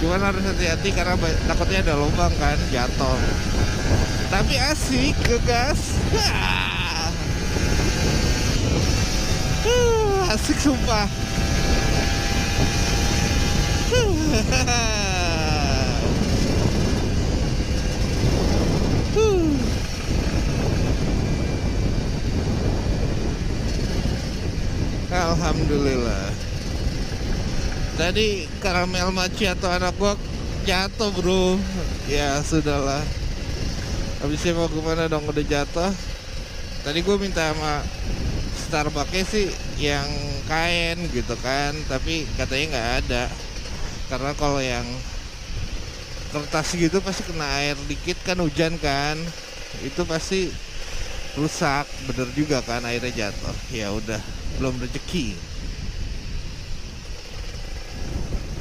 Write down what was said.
Cuman harus hati-hati karena takutnya ada lubang kan, jatuh. Tapi asik ngegas. Asik sumpah. Alhamdulillah. Tadi karamel macchiato anak gua jatuh bro. Ya sudahlah. Habisnya mau gimana dong, udah jatuh. Tadi gua minta sama Starbucksnya sih yang kain gitu kan, tapi katanya nggak ada. Karena kalau yang kertas gitu pasti kena air dikit kan, hujan kan, itu pasti rusak. Bener juga kan, airnya jatuh. Ya udah, belum rezeki.